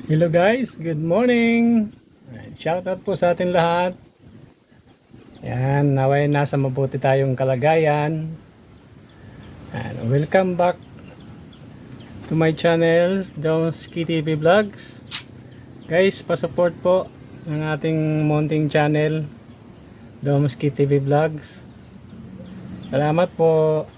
Hello guys, good morning. Shoutout po sa atin lahat. Yan, naway nasa mabuti tayong kalagayan. And welcome back to my channel, Domski TV Vlogs. Guys, pa-support po ng ating munting channel, Domski TV Vlogs. Salamat po.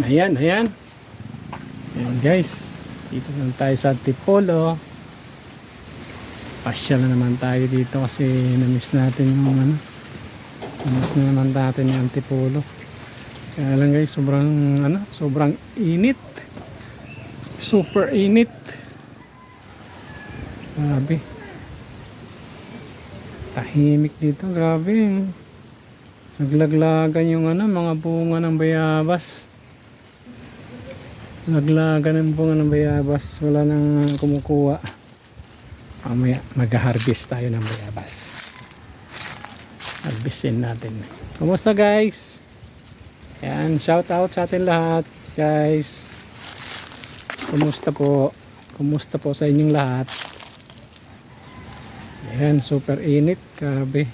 Ayan. Ayan guys. Dito naman tayo sa Antipolo. Pasyal na naman tayo dito kasi na-miss natin yung na-miss na naman natin yung Antipolo. Kaya lang guys, sobrang init. Super init. Grabe. Tahimik dito, grabe. Naglaglagan yung mga bunga ng bayabas. Naglagan ng bunga ng bayabas, wala nang kumukuha. Mamaya mag-harvest tayo ng bayabas. Harvestin natin. Kumusta guys? Yan, shout out sa atin lahat guys. Kumusta po? Kumusta po sa inyong lahat? Yan, super init, grabe.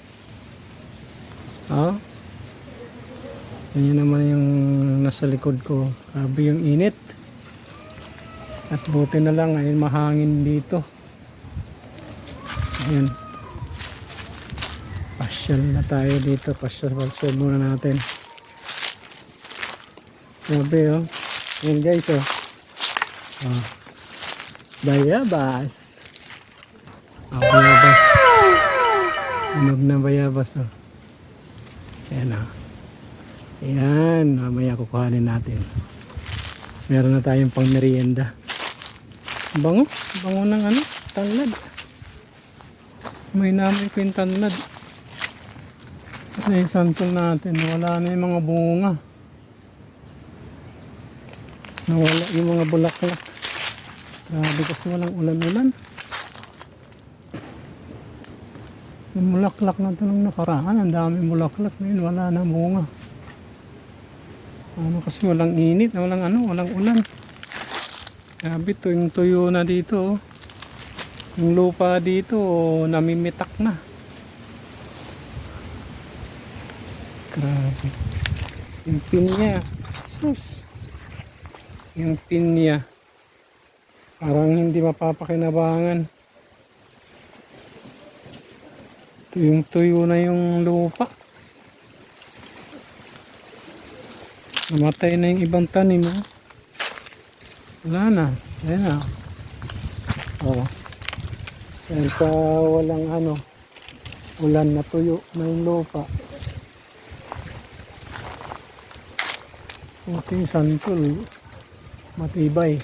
Yan naman yung nasa likod ko, grabe yung init. At buti na lang ay mahangin dito. Ayan. Pasyal na tayo dito. Pasyal muna natin. Grabe oh. Ayan guys oh. Bayabas. Bayabas. Tunog na bayabas oh. Ayan oh. Ayan. Mamaya kukuhanin natin. Meron na tayong pang merienda. Bango ng tanlad. May namin ko yung tanlad. Ano yung santol natin? Wala na yung mga bunga. Nawala yung mga bulaklak. Grabe kasi walang ulan-ulan. Yung bulaklak na ito nung nakaraan, ang daming bulaklak. Ngayon wala na bunga. Kasi walang init, walang ulan. Grabe, tuyo na dito. Yung lupa dito, namimitak na. Grabe. Yung pinya. Sus. Yung pinya. Parang hindi mapapakinabangan. Tuyo na yung lupa. Namatay na yung ibang tanim. Wala na. Ayan na. Dahil sa walang ulan na tuyo na yung lupa. Yung santol. Matibay.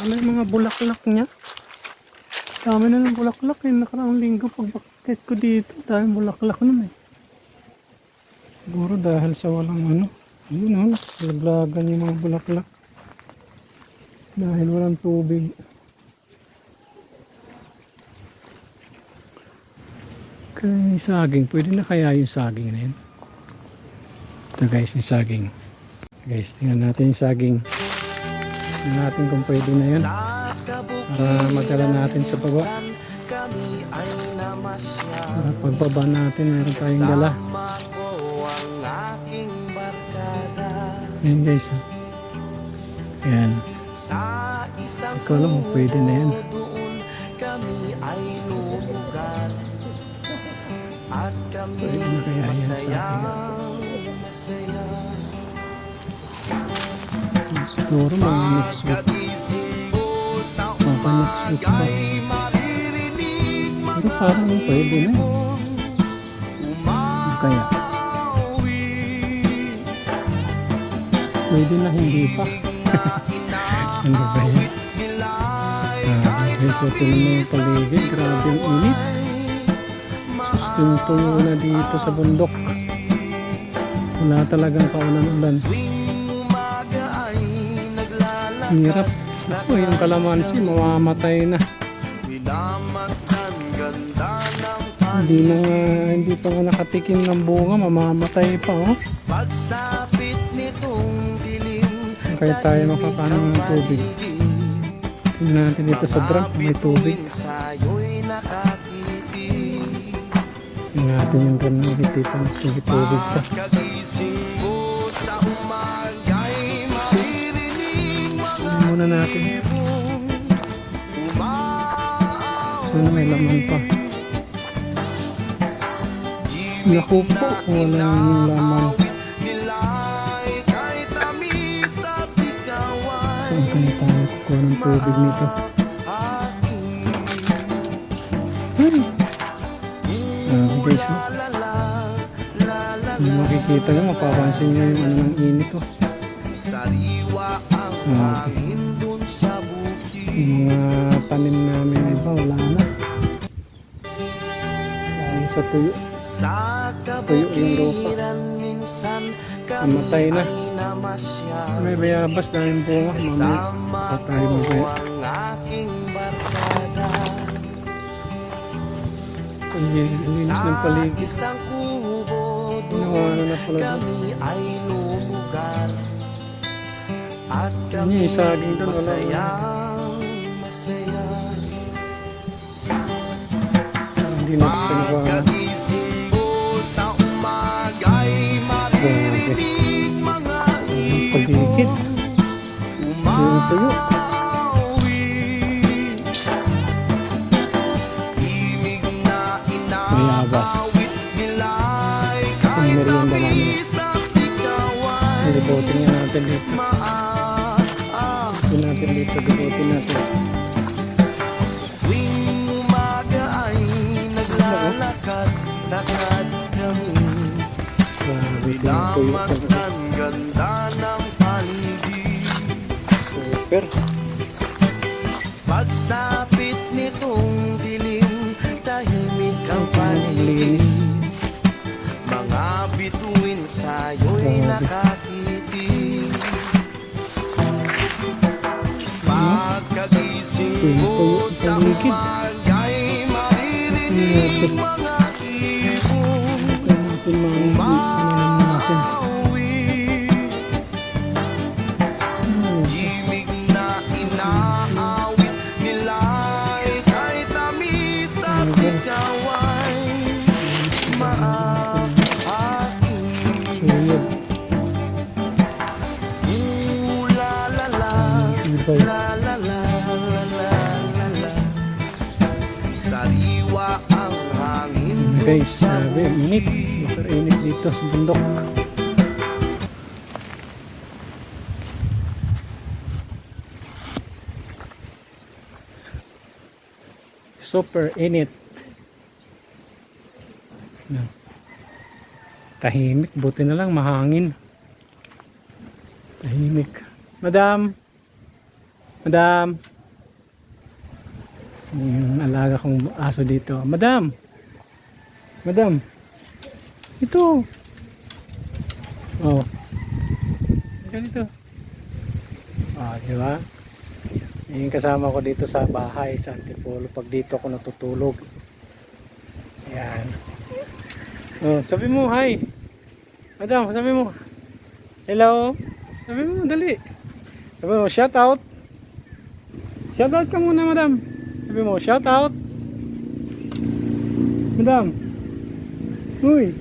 Ano yung mga bulaklak niya? Dami na ng bulaklak. Yung nakaraang linggo pagbakit ko dito. Dami bulaklak nun eh. Siguro dahil sa walang yun laglagan yung mga bulaklak dahil walang tubig. Kaya saging, pwede na kaya yung saging na yun? Ito guys, yung saging. Guys, tingnan natin yung saging. Tingnan natin kung pwede na yun para magdala natin sa baba. Para pagbaba natin meron tayong dala. Ayan guys. Ayan. Ikaw lang pwede na yan. Pwede na kaya yan sa akin. Siguro mga next week. Mga next week ba? Pero parang pwede na. Kaya pwede na hindi pa. Ano ba yan? Guys, ito naman yung paligid. Grabe ang init. Tuyo na dito sa bundok. Wala talagang kaulan-ulan. Hirap. Ako, yung kalamansi mamamatay na. Hindi pa nga nakatikim ng bunga, mamamatay pa oh. Pagsapit nitong dilim, Kaya tayo makakaano ng tubig. Tingnan natin dito sa drum kung may tubig. sa'yo'y nakakiti. Tingnan natin yung drum na dito mas may tubig pa. Kagising mo sa umaga'y maririnig Tingnan muna natin. umaaw. Sana may laman pa. Naku po, wala yung laman. Nila'y kahit tamis at ikawan. Saan kaya tayo kukuha ng tubig nito? Guys, oh. Makikita nyo, mapapansin nyo yung ano ng init oh. Sariwa ang hangin dun sa bukid. Yung mga tanim namin na iba, wala na. Dahil sa tuyo. Sa Tuyo yung lupa. kabukiran minsan kami Namatay na. ay namasyal. May bayabas dahil yung bunga. Mamaya, Kasama patayo mo ko kaya. ang aking barkada. Ang linis ng Sa paligid. isang kubo Nawala na pala doon. kami ay lumugar. At Ano kami yung saging doon? Wala. masayang masaya. Hindi na ito pinakuha. Pagkagising mo sa umaga'y maririnig mga Ang paligid. Yung tuyo. umawi. Himig na Bayabas. inaawit nila'y Ang kahit merienda namin. tamis at ikawan. Libutin nga natin dito. Libutin natin dito. Libutin natin. Tuwing umaga ay naglalakad, takad kami. Grabe din yung tuyo. Damastan ganda ng paligid. Super. Pagsapit nitong dilim, tahimik ang paligid. Linis. Mga bituin sa'yo'y Grabe. nakakiti. Pagkagising mo sa Paligid. umaga'y maririnig mga ibon. Kaya natin mga natin. Himig na inaawit nila'y kahit tamis at ikaw ay maaaking. Suyod. Ooh la la la, Ibay. la la la la la la la. Sariwa ang hangin Guys, grabe. Init. Super init dito sa bundok. Super init. Yan. Tahimik, buti na lang mahangin. Tahimik. Madam. Madam. Yung alaga kong aso dito. Madam. Madam. Ito. Oh. Ganito. Ah, di ba? Yung kasama ko dito sa bahay sa Antipolo pag dito ako natutulog. Ayan. Oh, sabi mo, hi. Madam, sabi mo. Hello. Sabi mo, dali. Sabi mo, shout out. Shout out ka muna, madam. Sabi mo, shout out. Madam. Uy.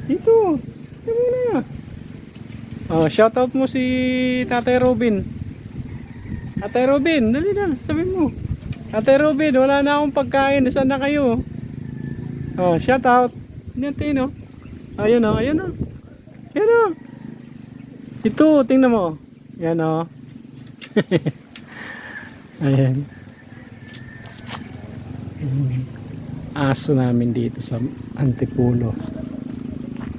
Dito. Sabi mo na. Oh, shout out mo si Tatay Robin. Tatay Robin, dali na, sabi mo. Tatay Robin, wala na akong pagkain. Saan na kayo? Oh, shout out. Natin, no? Ayun, oh, ayun, oh. Ayun, oh. Ito, tingnan mo. Yan, oh. Ayan. Aso namin dito sa Antipolo.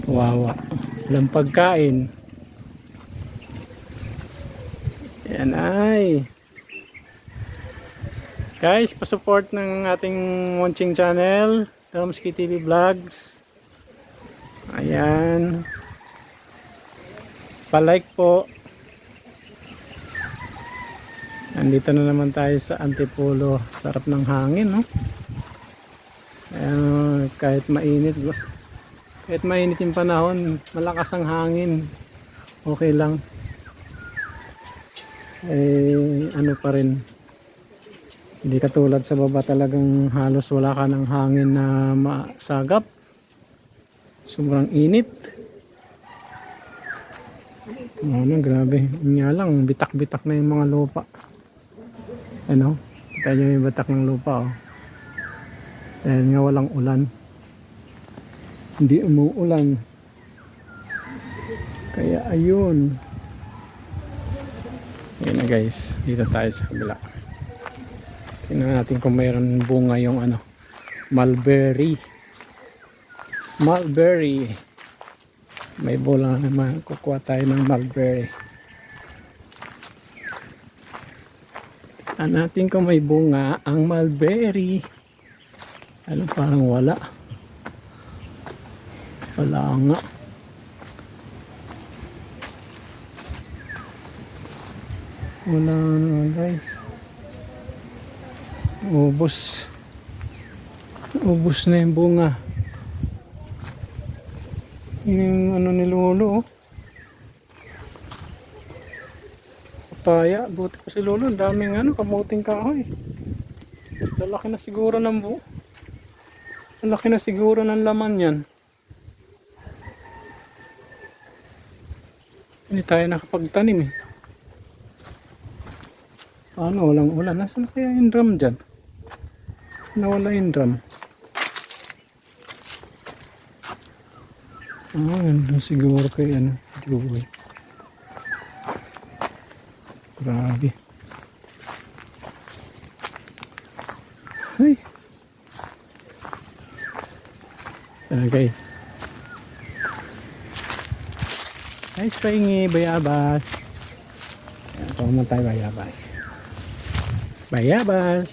Wawa. Walang pagkain. Yan ay. Guys, pa-support ng ating watching channel, Tomski TV Vlogs. Ayan. Pa-like po. Nandito na naman tayo sa Antipolo. Sarap ng hangin, no? Kahit mainit yung panahon, malakas ang hangin, okay lang. Ano pa rin, hindi katulad sa baba, talagang halos wala ka ng hangin na masagap. Sobrang init. Grabe. Nga lang, bitak-bitak na yung mga lupa. Ano? Kita nyo yung bitak ng lupa, oh. Dahil nga walang ulan. Hindi umuulan. Kaya ayun. Ayun na guys, dito tayo sa kabila. Tingnan natin kung mayroon bunga yung ano, mulberry. Mulberry. May bola naman, kukuha tayo ng mulberry. Tingnan natin kung may bunga ang mulberry. Ano, parang wala. Wala nga. Wala na guys. Ubus na yung bunga. Yun yung ano ni Lolo, oh. Papaya. Buti ko si Lolo. Ang daming ano, kamuting kahoy. Lalaki na siguro ng Lalaki na siguro ng laman yan. Hindi tayo nakapagtanim eh. Paano walang ulan? Nasaan kaya yung drum dyan? Nawala yung drum. Nandun siguro kay ano, Joey. Grabe. Ay. Guys. Guys, pahingi, bayabas. Ito naman tayo, bayabas. Bayabas.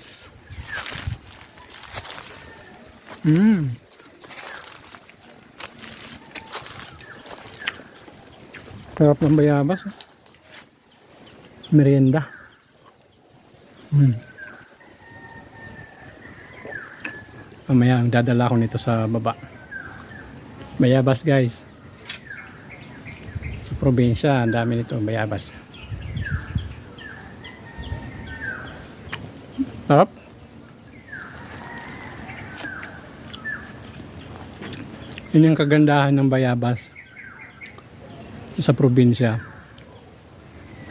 Sarap ng bayabas. Merienda. Mamaya dadala ko nito sa baba. Bayabas guys. Sa probinsya, ang dami nito bayabas. Sarap. Yun yung kagandahan ng bayabas sa probinsya.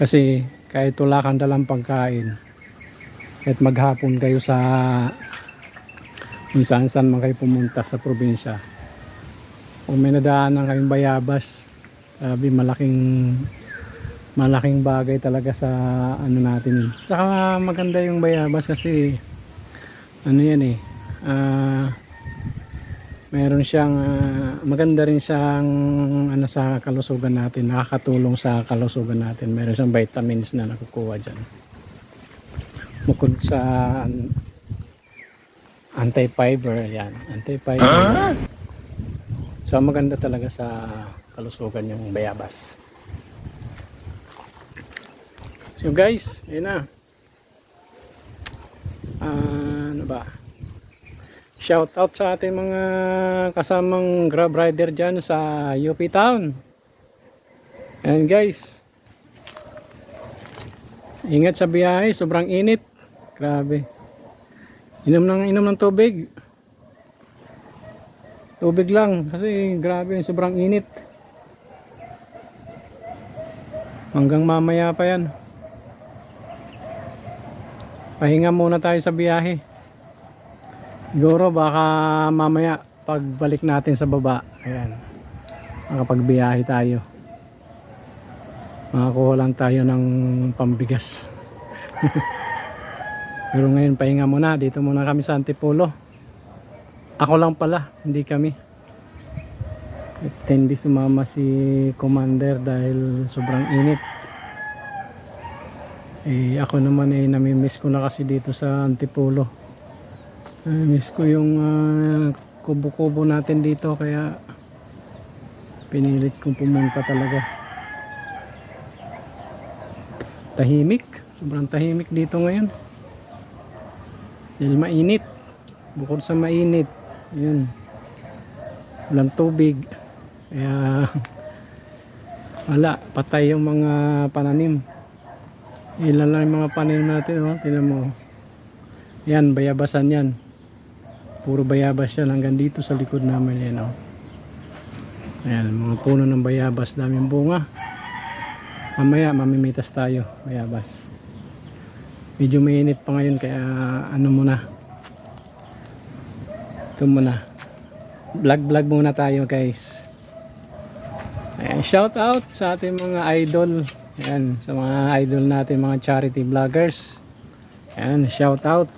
Kasi kahit wala kang dalang pagkain, kahit maghapon kayo sa kung saan saan man kayo pumunta sa probinsya, kung may nadaanan kayong bayabas, sabi malaking bagay talaga sa ano natin. Saka maganda yung bayabas kasi ano yan eh, meron siyang maganda rin siyang ano sa kalusugan natin, nakakatulong sa kalusugan natin. Meron siyang vitamins na nakukuha dyan, bukod sa anti-fiber. Yan, anti-fiber. So maganda talaga sa kalusugan yung bayabas. So guys, ayun na. Ano ba? Shout out sa ating mga kasamang grab rider dyan sa UP Town. And guys, ingat sa biyahe, sobrang init. Grabe. Inom ng tubig. Tubig lang kasi grabe, sobrang init. Hanggang mamaya pa yan. Pahinga muna tayo sa biyahe. Siguro baka mamaya pagbalik natin sa baba, ayan, makapagbiyahe tayo. Makakuha lang tayo ng pambigas. Pero ngayon pahinga muna, dito muna kami sa Antipolo. Ako lang pala, hindi kami. At hindi sumama si Commander dahil sobrang init. Ako naman namimiss ko na kasi dito sa Antipolo. Miss ko yung kubo-kubo natin dito, kaya pinilit kong pumunta talaga. Tahimik, sobrang tahimik dito ngayon. Dahil mainit. Bukod sa mainit, Yun. Walang tubig. Kaya wala, patay yung mga pananim. Ilan lang yung mga pananim natin, oh. Tingnan mo. Yan, bayabasan yan. Puro bayabas yan hanggang dito sa likod namin yan, oh. Ayan, mga puno ng bayabas, daming bunga. Mamaya mamimitas tayo, bayabas. Medyo mainit pa ngayon kaya ano muna. Ito muna. Vlog muna tayo, guys. Ayan, shout out sa ating mga idol. Ayan, sa mga idol natin, mga charity vloggers. Ayan, shout out.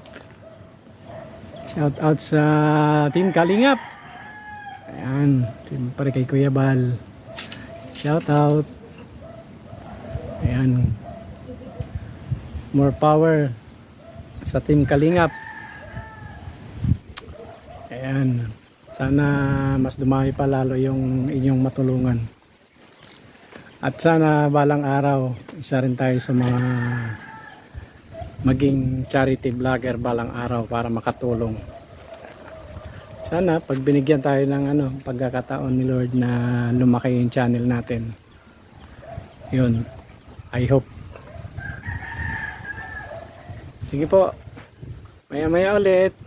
Shout out sa Team Kalingap. Ayan, siyempre kay Kuya Bal. Shout out. Ayan. More power sa Team Kalingap. Ayan. Sana mas dumami pa lalo yung inyong matulungan. At sana balang araw, isa rin tayo sa mga maging charity vlogger balang araw para makatulong. Sana pag binigyan tayo ng pagkakataon ni Lord na lumaki yung channel natin. Yun. I hope. Sige po. Maya-maya ulit.